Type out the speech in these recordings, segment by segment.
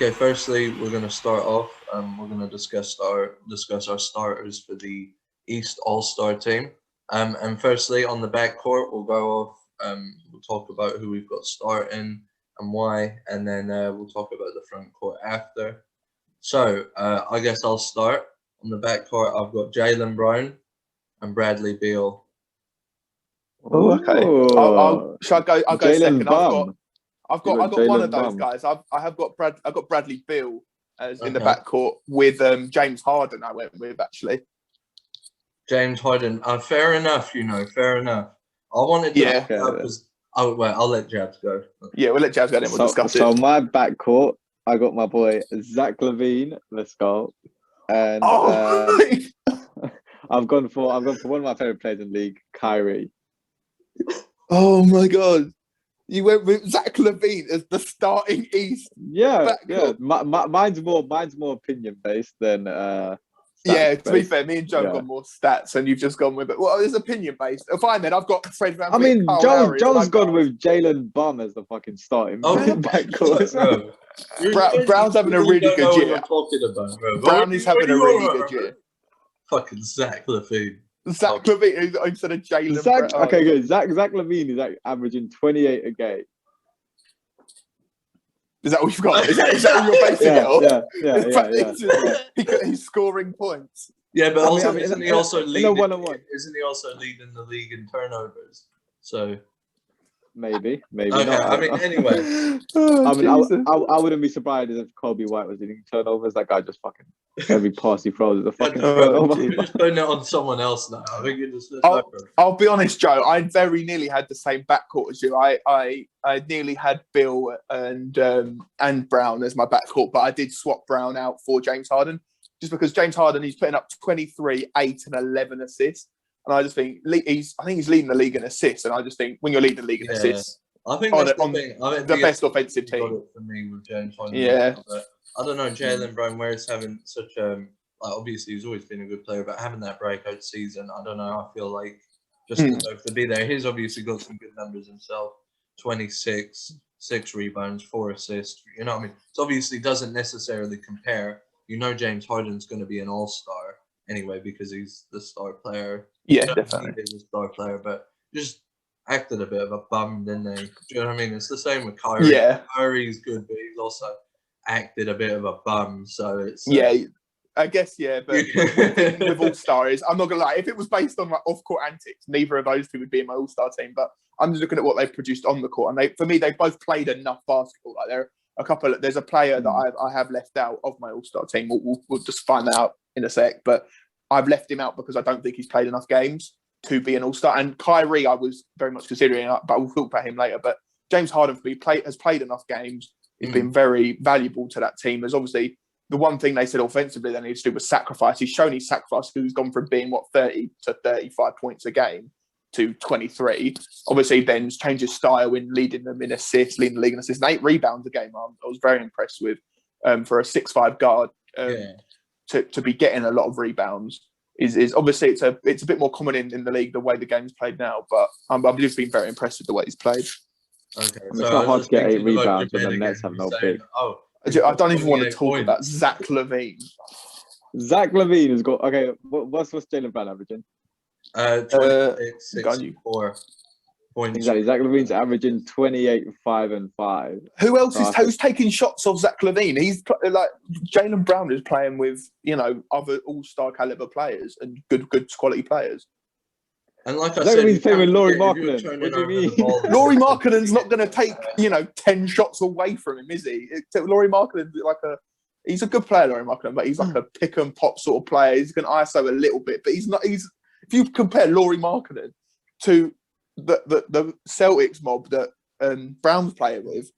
Okay, firstly, we're going to start off. We're going to discuss our starters for the East All-Star team. And firstly, on the backcourt, we'll go off. We'll talk about who we've got starting and why, and then we'll talk about the front court after. So I guess I'll start. On the backcourt, I've got Jaylen Brown and Bradley Beal. Oh, okay. I'll go second. I've got one of those guys. I've got Bradley Beal as in the backcourt with James Harden. I went with actually. James Harden. Fair enough. Fair enough. I wanted to because I'll let Jabs go. Yeah, we'll let Jabs go. Then we'll discuss it. So my backcourt, I got my boy Zach Levine. Let's go. And I've gone for one of my favorite players in the league, Kyrie. Oh my god. You went with Zach Levine as the starting East. Yeah. Mine's more opinion based than to be fair, me and Joe have got more stats, and you've just gone with it. Well, it's opinion based. Fine then, I've got Fred Van. Joe's gone with Jaylen Brown as the fucking starting backcourt. Brown's having a really good year. Brown is having a really good year. Fucking Zach Levine. Zach Levine instead of Jaylen Brown. Okay, good. Zach Levine is averaging 28 a game. Is that what you've got? Is that what you're basing it on? Yeah. He's scoring points. Yeah, but isn't he also leading the league in turnovers? So maybe. Okay, not. Anyway. I wouldn't be surprised if Kobe White was leading turnovers. That guy just fucking every pass he throws is a fucking turnover. You're just putting it on someone else now. I think you're just. I'll be honest, Joe. I very nearly had the same backcourt as you. I nearly had Bill and Brown as my backcourt, but I did swap Brown out for James Harden just because James Harden he's putting up 23, 8, and 11 assists. And I just think he's leading the league in assists, and I just think when you're leading the league in assists, I think that's the thing. I think the best offensive team for me with James Harden. Yeah, but I don't know Jaylen Brown where he's having such obviously he's always been a good player, but having that breakout season, I don't know. I feel like just to be there, he's obviously got some good numbers himself. 26, 6 rebounds, 4 assists. You know what I mean? So obviously doesn't necessarily compare. James Harden's going to be an all-star anyway because he's the star player. Yeah, definitely. He's a star player, but just acted a bit of a bum, didn't they? Do you know what I mean? It's the same with Kyrie. Yeah. Kyrie's good, but he's also acted a bit of a bum, so it's... I guess, but with all-stars, I'm not going to lie, if it was based on like off-court antics, neither of those two would be in my all-star team, but I'm just looking at what they've produced on the court, and for me, they've both played enough basketball. Like there's a player that I have left out of my all-star team. We'll just find that out in a sec, but I've left him out because I don't think he's played enough games to be an all-star. And Kyrie, I was very much considering, but we'll talk about him later. But James Harden, for me, has played enough games. He's been very valuable to that team. There's obviously the one thing they said offensively they needed to do was sacrifice. He's shown his sacrifice. He's gone from being, 30 to 35 points a game to 23. Obviously, then changed his style in leading them in assists, leading the league in assists, and 8 rebounds a game. I was very impressed with for a 6'5" guard. To be getting a lot of rebounds is obviously it's a bit more common in the league the way the game's played now, but I've just been very impressed with the way he's played. Okay, it's not hard to get 8 rebounds when the Nets have no pick. I don't even want to talk about Zach Levine. Zach Levine has got what's Jaylen Brown averaging? 26, 64 points. Exactly. Zach Levine's averaging 28, 5, and 5. Who else who's taking shots off Zach Levine? He's like Jaylen Brown is playing with other all-star caliber players and good quality players. And like I said, he's playing with Lauri Markkanen. What do you mean? Lauri Markkanen's not going to take 10 shots away from him, is he? Lauri Markkanen's he's a good player, Lauri Markkanen, but he's like a pick and pop sort of player. He's going to ISO a little bit, but he's not. If you compare Lauri Markkanen to the Celtics mob that Brown's playing with,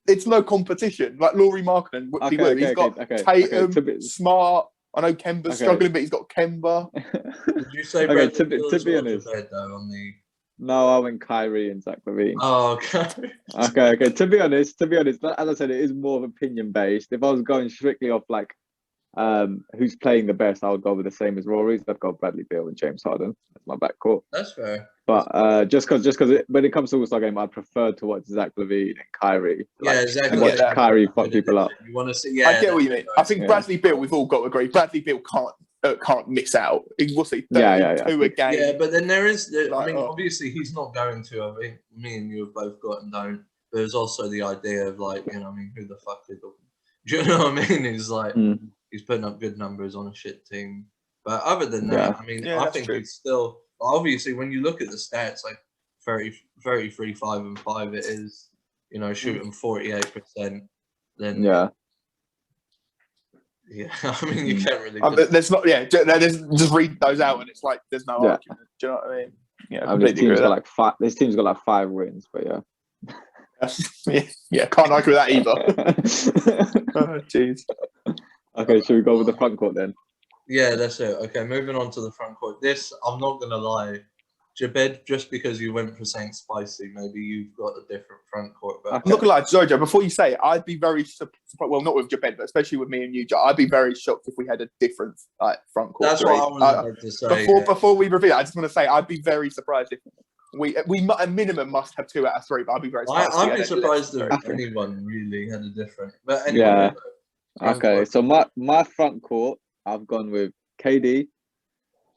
it's no competition. Like Lauri Markkanen, he's got Tatum, Smart. I know Kemba's struggling, but he's got Kemba. Did you say to be honest? No, I went Kyrie and Zach Levine. Oh, okay. Okay. To be honest, as I said, it is more of opinion based. If I was going strictly off like who's playing the best, I would go with the same as Rory's. I'd go Bradley Beal and James Harden. That's my backcourt. That's fair. But just because when it comes to All-Star game, I prefer to watch Zach Levine and Kyrie. Yeah, exactly. Watch Kyrie fuck people up. You want to see? Yeah, I get what you mean. I think Bradley Beal, we've all got to agree. Bradley Beal can't miss out. What's he? 32 a game. Yeah, but then there is. Obviously, he's not going to. I mean, me and you have both got and don't. But there's also the idea of like, who the fuck is? Do you know what I mean? He's like, he's putting up good numbers on a shit team. But other than that, I mean, I think it's still obviously when you look at the stats, like 33, 5 and 5, it is, shooting 48%. Then I mean, you can't really. There's not. Yeah, there's just read those out, and it's like there's no argument. Do you know what I mean? Yeah, I mean, this team's got like 5. This team's got like 5 wins, but yeah. Yeah, can't argue with that either. Oh, jeez. Okay, should we go with the front court then? Yeah, that's it. Okay, moving on to the front court. This, I'm not going to lie, Jabed, just because you went for saying spicy, maybe you've got a different front court. But I'm not going to lie, Jojo, before you say it, I'd be very surprised, well, not with Jabed, but especially with me and you, Joe, I'd be very shocked if we had a different front court. That's what I was about to say. Before we reveal it, I just want to say I'd be very surprised if we at minimum must have 2 out of 3, but I'd be very surprised. I'd be surprised if anyone really had a different. But anyway, okay, so my front court, I've gone with KD,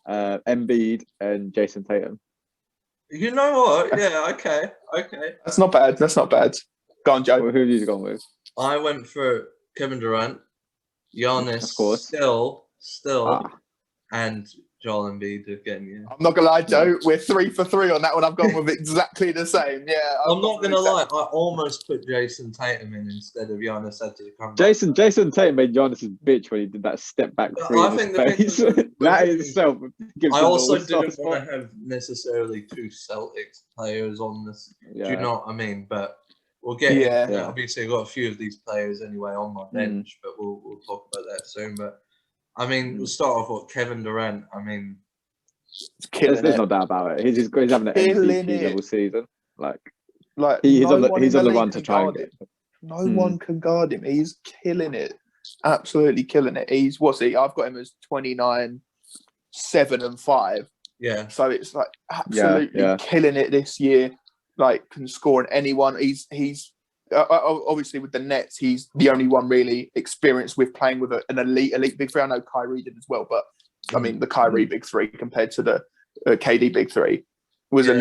Embiid, and Jason Tatum. You know what? Yeah, okay. That's not bad. Go on, Joe. Who have you gone with? I went for Kevin Durant, Giannis, of course, still, and Joel Embiid again. Yeah. I'm not gonna lie, Joe. We're 3 for 3 on that one. I've gone with exactly the same. Yeah. I'm not gonna lie. I almost put Jason Tatum in instead of Giannis had to come. Jason Tatum made Giannis' bitch when he did that step back three. I think that itself. I also didn't want to have necessarily 2 Celtics players on this. Do you know what I mean? But we'll get. Yeah. Obviously, I've got a few of these players anyway on my bench, but we'll talk about that soon. But I mean, we'll start off with Kevin Durant. I mean, there's no doubt about it. He's having an MVP level season. Like he's on the run to try and get. No one can guard him. He's killing it. Absolutely killing it. I've got him as 29, 7 and 5. Yeah. So it's like absolutely killing it this year. Like can score on anyone. He's obviously with the Nets, he's the only one really experienced with playing with an elite big three. I know Kyrie did as well, but I mean the Kyrie big three compared to the KD big three was I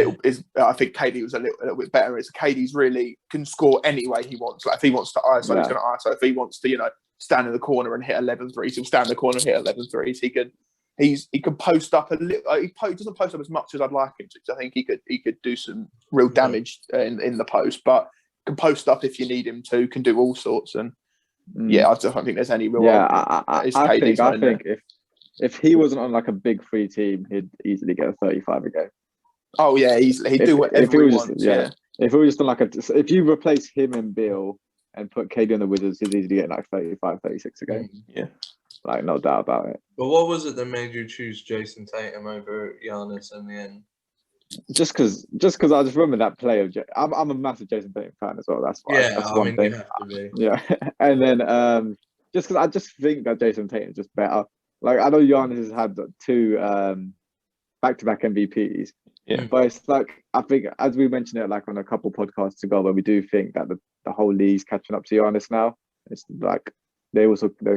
think KD was a little bit better. KD's really can score any way he wants. Like if he wants to ISO, he's going to ISO. If he wants to, stand in the corner and hit 11 threes, he'll stand in the corner and hit 11 threes. He can post up a little. He doesn't post up as much as I'd like him to. Because I think he could do some real damage in the post, but can post up if you need him to. Can do all sorts. And I just don't think there's any real. I think if he wasn't on like a big 3 team, he'd easily get a 35 a game. Oh yeah, easily. He'd do whatever he wants. If it was just on if you replace him and Bill and put KD on the Wizards, he'd easily get like 35, 36 a game. Yeah. Like, no doubt about it. But what was it that made you choose Jason Tatum over Giannis in the end? Just because I just remember that play of I'm a massive Jason Tatum fan as well. That's why. Yeah, that's one thing. You have to be. Yeah, and then just because I just think that Jason Tatum is just better. Like I know Giannis has had 2 back-to-back MVPs. Yeah, but it's like I think as we mentioned it like on a couple podcasts ago, where we do think that the whole league's catching up to Giannis now. It's like they're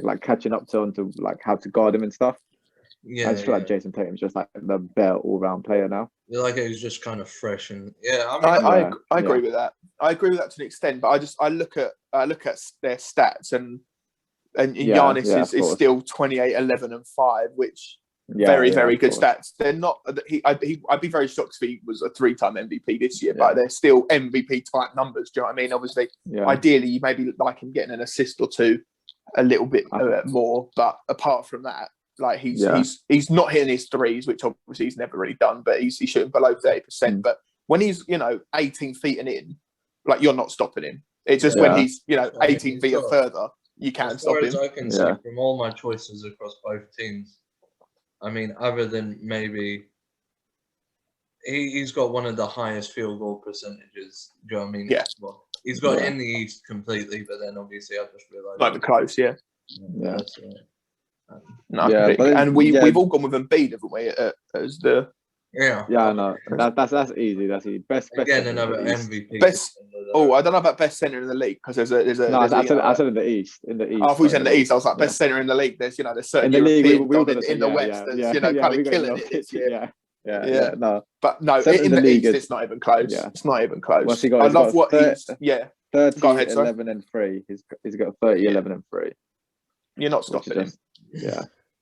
like catching up to like how to guard him and stuff. Yeah, I just feel like Jason Tatum's just like the better all-round player now. Like it was just kind of fresh and I agree with that. I agree with that to an extent, but I look at their stats and Giannis is still 28, 11 and 5, which very good stats. They're not. I'd be very shocked if he was a 3-time MVP this year, but they're still MVP type numbers. Do you know what I mean? Obviously, ideally, you maybe like him getting an assist or 2, a little bit more. But apart from that, like he's not hitting his threes, which obviously he's never really done. But he's shooting below 30%. But when he's 18 feet and in, like you're not stopping him. It's just when he's 18 feet or further, you can stop him. As far as I can see from all my choices across both teams. I mean, other than maybe he's got one of the highest field goal percentages. Do you know what I mean? Yeah. Well, he's got in the East completely, but then obviously I just realised. Like the close, That's right. No, Yeah, but and we've all gone with Embiid, haven't we? As the Yeah, I know that's easy. That's easy. Best again center another in the East. MVP. best. Oh, I don't know about best center in the league because there's a. No, there's I said in the East. In the East. Oh, if we said in the league. East, I was like best center in the league. There's there's certain in the league. Europeans We were on gonna say, in the West that's kind we of got killing it this year. Yeah. No, but no, Center in the league East, is, it's not even close. Yeah. It's not even close. What's he got? I He's love got what he's 30, Go ahead, 11 and 3. He's got 30, 11 and 3. You're not stopping him.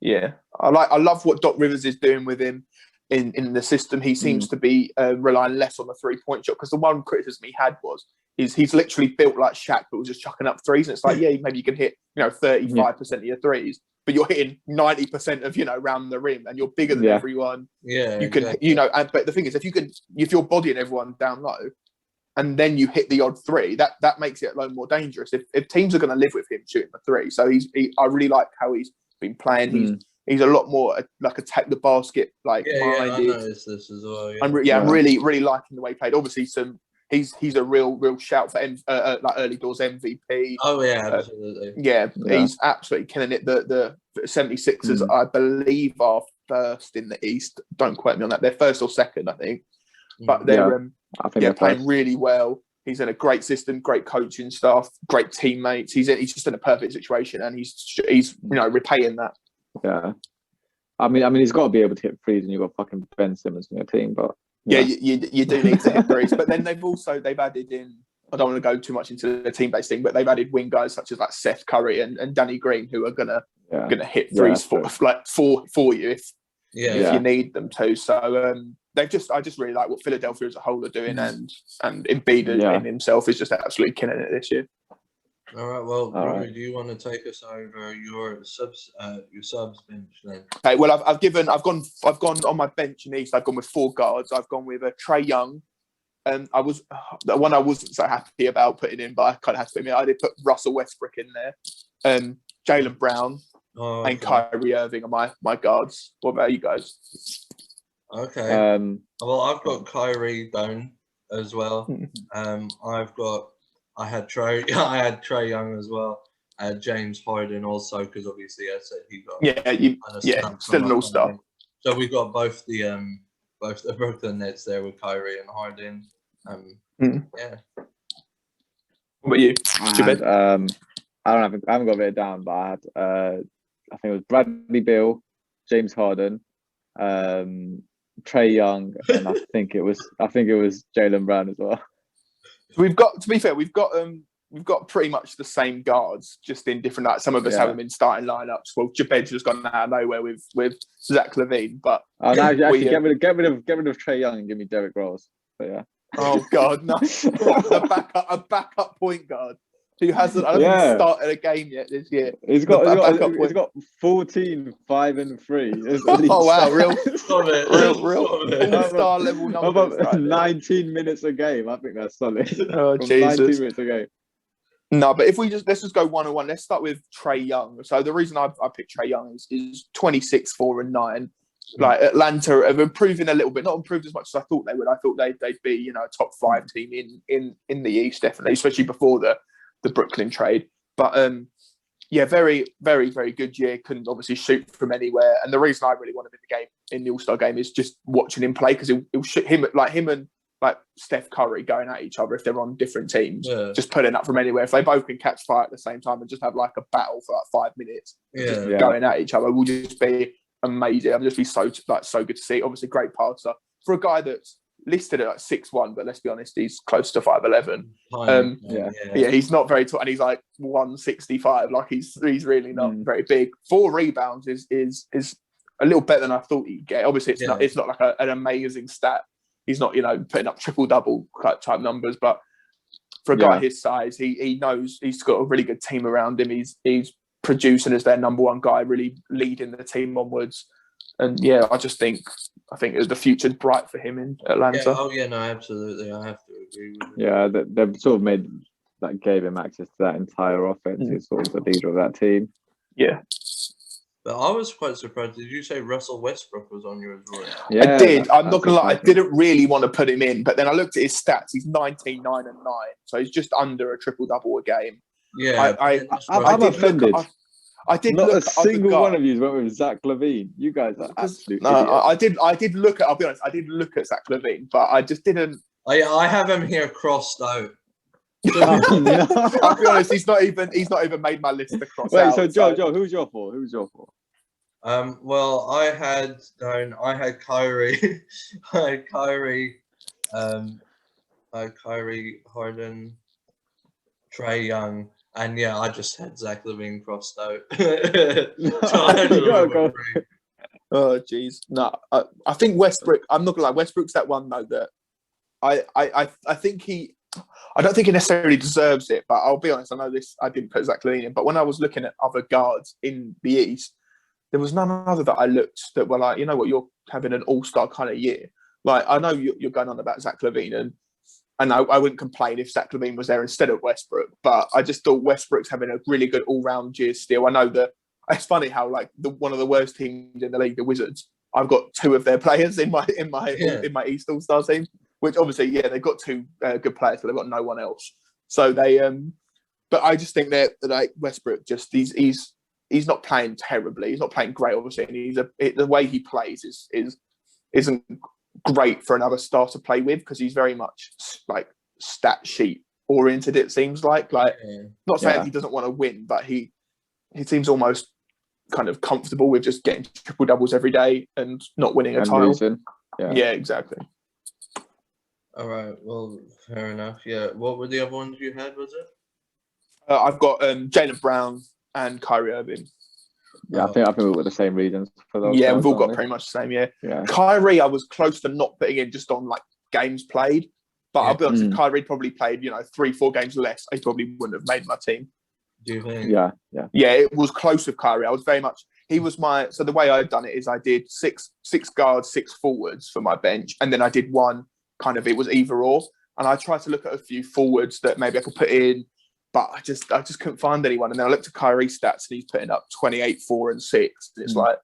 Yeah. I love what Doc Rivers is doing with him in the system. He seems to be relying less on the 3-point shot because the one criticism he had was he's literally built like Shaq, but was just chucking up threes. And it's like, maybe you can hit 35% of your threes, but you're hitting 90% of round the rim, and you're bigger than everyone. Yeah, you can but the thing is, if you're bodying everyone down low, and then you hit the odd three, that makes it a lot more dangerous. If teams are going to live with him shooting the three, so I really like how he's been playing. He's a lot more like attack the basket minded. I noticed this as well. I'm really liking the way he played. Obviously, he's a real shout for like early doors MVP. Oh yeah, absolutely. He's absolutely killing it. The 76ers, I believe, are first in the East. Don't quote me on that. They're first or second, I think. But they're playing really well. He's in a great system, great coaching staff, great teammates. He's just in a perfect situation, and he's repaying that. Yeah, I mean, he's got to be able to hit threes, and you've got fucking Ben Simmons in your team. But you do need to hit threes. But then they've added in. I don't want to go too much into the team-based thing, but they've added wing guys such as like Seth Curry and Danny Green, who are gonna hit threes for you if you need them to. So I just really like what Philadelphia as a whole are doing, and Embiid in himself is just absolutely killing it this year. All right, well, Rory, do you want to take us over your subs bench then? Okay, well, I've gone on my bench in the East. I've gone with 4 guards. I've gone with Trae Young. I was the one I wasn't so happy about putting in, but I kind of had to admit I did put Russell Westbrook in there. Jaylen Brown and Kyrie Irving are my guards. What about you guys? Okay. Well, I've got Kyrie down as well. I had Trae Young as well. I had James Harden also because obviously I said he got still an all-star. So we got both the Brooklyn Nets there with Kyrie and Harden. Yeah. What about you? I haven't got it down, but I had I think it was Bradley Beal, James Harden, Trae Young, and I think it was Jaylen Brown as well. We've got, to be fair, we've got pretty much the same guards, just in different. Like some of us haven't been starting lineups. Well, Jabed's just gone out of nowhere with Zach Levine, but actually get rid of Trae Young and give me Derrick Rose. But yeah. Oh God, no! a backup point guard who hasn't started a game yet this year. He's got 14, 5 and 3. Oh wow, real all-star level numbers. Right 19 minutes a game. I think that's solid. Oh Jesus! 19 minutes a game. No, but if let's just go 1-on-1. Let's start with Trae Young. So the reason I picked Trae Young is 26, 4 and 9. Like Atlanta have improved a little bit, not improved as much as I thought they would. I thought they'd be a top 5 team in the East, definitely, especially before the Brooklyn trade. But very, very, very good year. Couldn't obviously shoot from anywhere. And the reason I really wanted him in the game, in the All-Star game, is just watching him play, because he'll shoot him and like Steph Curry going at each other if they're on different teams, just putting up from anywhere. If they both can catch fire at the same time and just have like a battle for like 5 minutes, going at each other, will just be amazing. I'm just be so good to see. Obviously, great passer for a guy that's listed at like 6'1", but let's be honest, he's close to 5'11". He's not very tall, and he's like 165. Like he's really not very big. 4 rebounds is a little better than I thought he'd get. Obviously, it's not like an amazing stat. He's not putting up triple double type numbers, but for a guy his size, he knows he's got a really good team around him. He's producing as their number 1 guy, really leading the team onwards. And I think the future's bright for him in Atlanta. No, absolutely. I have to agree with you. Yeah, they've sort of gave him access to that entire offense. He's sort of the leader of that team. Yeah. But I was quite surprised. Did you say Russell Westbrook was on yours? Yeah, I did. I'm not going to lie. I didn't really want to put him in, but then I looked at his stats. He's 19, 9 and 9. So he's just under a triple-double a game. Yeah. I'm offended. I did Not look a at other single guys. one of you went with Zach Levine. You guys are absolute No, idiots. I did look at. I'll be honest. I did look at Zach Levine, but I just didn't. I have him here crossed out. Oh, no. I'll be honest. He's not even made my list to cross Wait, out. so Joe, who's your for? Who's your for? Well, I had Kyrie, I had Kyrie, Harden, Trae Young, and yeah, I just had Zach Levine crossed out. So I had to Go. Oh jeez, no. I think Westbrook. I'm not gonna lie. Westbrook's that one though that I think he. I don't think he necessarily deserves it, but I'll be honest. I know this. I didn't put Zach Levine in, but when I was looking at other guards in the East, there was none other that I looked that were like, you know what, you're having an all-star kind of year. Like I know you're going on about Zach Levine, and I wouldn't complain if Zach Levine was there instead of Westbrook, but I just thought Westbrook's having a really good all-round year still. I know that it's funny how like one of the worst teams in the league, the Wizards, I've got two of their players in my East All-Star team. Which obviously, yeah, they've got two good players, but they've got no one else. So they, but I just think that like Westbrook, just he's not playing terribly. He's not playing great, obviously, and the way he plays isn't great for another star to play with because he's very much like stat sheet oriented. It seems like not saying he doesn't want to win, but he seems almost kind of comfortable with just getting triple doubles every day and not winning a title. Losing. Yeah, exactly. All right. Well, fair enough. Yeah. What were the other ones you had? Was it? I've got Jaylen Brown and Kyrie Irving. Yeah, I think we got the same reasons for those. Yeah, we've all got pretty much the same. Yeah. Kyrie, I was close to not putting in just on like games played, but I'll be honest, if Kyrie probably played 3-4 games less, he probably wouldn't have made my team. Do you think? Yeah, it was close with Kyrie. I was very much. He was so the way I'd done it is I did six guards, 6 forwards for my bench, and then I did one. Kind of, it was either or, and I tried to look at a few forwards that maybe I could put in, but I just couldn't find anyone. And then I looked at Kyrie's stats, and he's putting up 28, 4, and 6. And it's like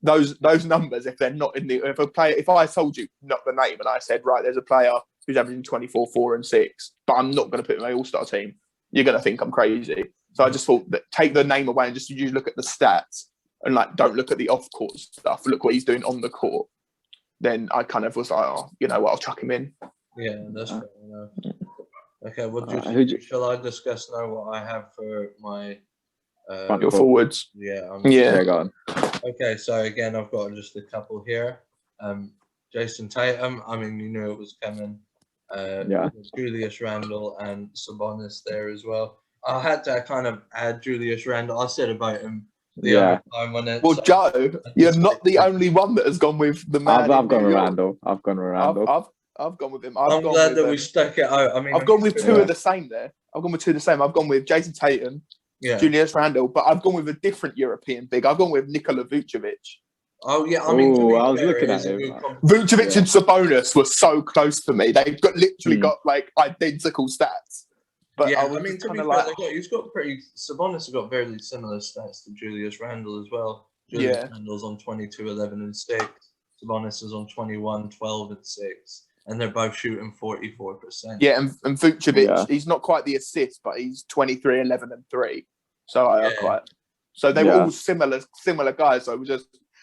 those numbers, if they're not in if I told you not the name and I said right, there's a player who's averaging 24, 4, and 6, but I'm not going to put him in my all-star team, you're going to think I'm crazy. So I just thought that take the name away and just you look at the stats and like don't look at the off-court stuff. Look what he's doing on the court. Then I kind of was like, oh, you know what, I'll chuck him in. Yeah, that's fair enough. Okay, well, shall I discuss now what I have for my your forwards? Yeah. Go on. Okay, so again, I've got just a couple here. Jason Tatum. I mean, you knew it was coming. Julius Randle and Sabonis there as well. I had to kind of add Julius Randle. I said about him the other time on it. Well, Joe, you're not the only one that has gone with the man. I've gone with Randle. I've gone with him. I'm glad that we stuck it out. I mean, I've gone with two of the same there. I've gone with Jason Tatum, Julius Randle, but I've gone with a different European big. I've gone with Nikola Vucevic. Oh yeah, I mean, I was looking at him. Vucevic and Sabonis were so close for me. They've got like identical stats. But yeah, I mean, to be fair, Sabonis has got very similar stats to Julius Randle as well. Julius Randle's on 22, 11, and 6. Sabonis is on 21, 12, and 6. And they're both shooting 44%. Yeah, and Vucevic, he's not quite the assist, but he's 23, 11, and 3. So So they were all similar guys. So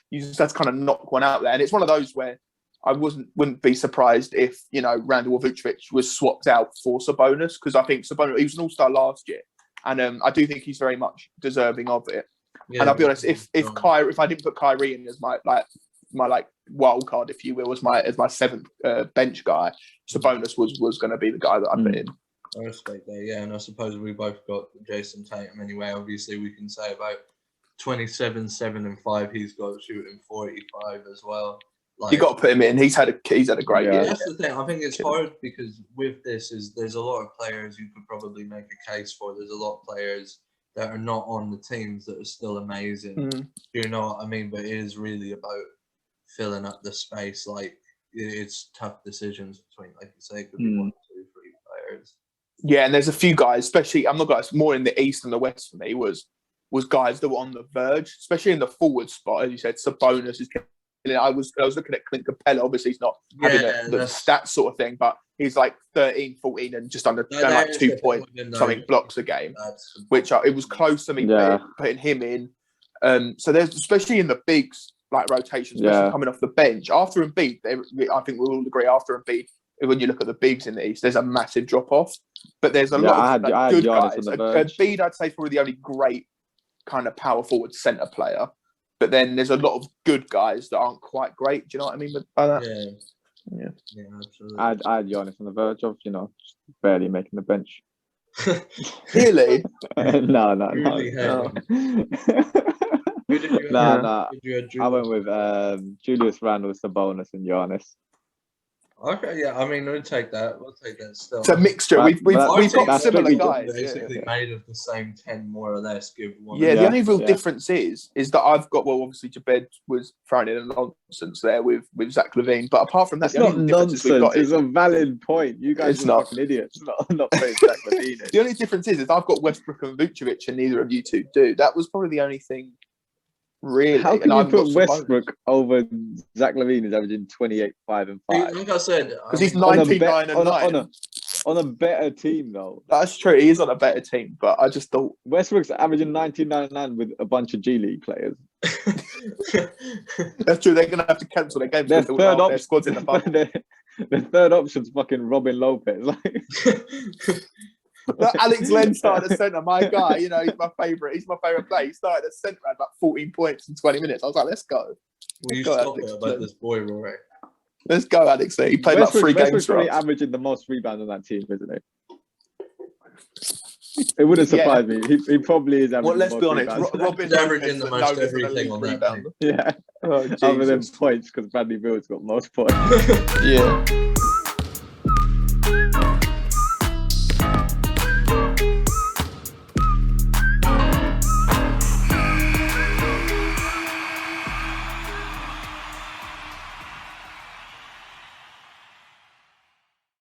you just had to kind of knock one out there. And it's one of those where I wouldn't be surprised if, Randle or Vucevic was swapped out for Sabonis, because I think Sabonis, he was an all-star last year. And I do think he's very much deserving of it. Yeah, and I'll be honest, if I didn't put Kyrie in as my wild card, if you will, as my 7th bench guy, Sabonis was going to be the guy that I put in. I respect that, yeah. And I suppose we both got Jason Tatum anyway. Obviously, we can say about 27, 7, and 5. He's got shooting 45 as well. You got to put him in. He's had a great year. That's the thing. I think it's hard because with this there's a lot of players you could probably make a case for. There's a lot of players that are not on the teams that are still amazing. You know what I mean? But it is really about filling up the space. Like it's tough decisions between, like you say, it could be 1, 2, 3 players. Yeah, and there's a few guys, especially I'm not guys more in the East and the West for me was guys that were on the verge, especially in the forward spot, as you said. Sabonis is. I was looking at Clint Capella. Obviously, he's not having the stats sort of thing, but he's like 13, 14, and just under like 2 point something blocks a game, which it was close to me putting him in. So there's, especially in the bigs, like rotation, especially coming off the bench. After Embiid, I think we'll all agree, after Embiid, when you look at the bigs in the East, there's a massive drop-off. But there's a lot of good guys. Embiid, I'd say, is probably the only great kind of power forward centre player. But then there's a lot of good guys that aren't quite great. Do you know what I mean by that? Yeah, absolutely. I had Giannis on the verge of, just barely making the bench. Really? No. Who did you have? I went with Julius Randle, Sabonis, and Giannis. Okay, yeah. I mean, we'll take that still. It's a mixture. We've got similar guys. Basically made of the same 10, more or less. Give one. Yeah, the only real difference is that I've got, well, obviously Jabed was throwing in a nonsense there with Zach Levine, but apart from that, it's not nonsense. It's a valid point. You guys are fucking idiots. Not playing Zach Levine. The only difference is I've got Westbrook and Vucevic, and neither of you two do. That was probably the only thing. Really? How can you put Westbrook over Zach Levine, who's averaging 28, 5, and 5? Like I said, because he's 19, 9, and 9. On a better team, though. That's true. He is on a better team, but I just thought Westbrook's averaging 19, 9, and 9 with a bunch of G League players. That's true. They're going to have to cancel their games. Their squad's in the bubble. Their third option's fucking Robin Lopez. Alex Len started at centre. My guy, he's my favourite. He's my favourite player. He started at centre, had about 14 points in 20 minutes. I was like, let's go. Will you stop it about this boy, Rory? Let's go, Alex. He played about 3 games. He's probably averaging the most rebounds on that team, isn't he? It wouldn't surprise me. He probably is averaging. Well, let's be honest. Robin's averaging the most everything on that team. Yeah. Other than points, because Bradley Beal's got most points. Yeah.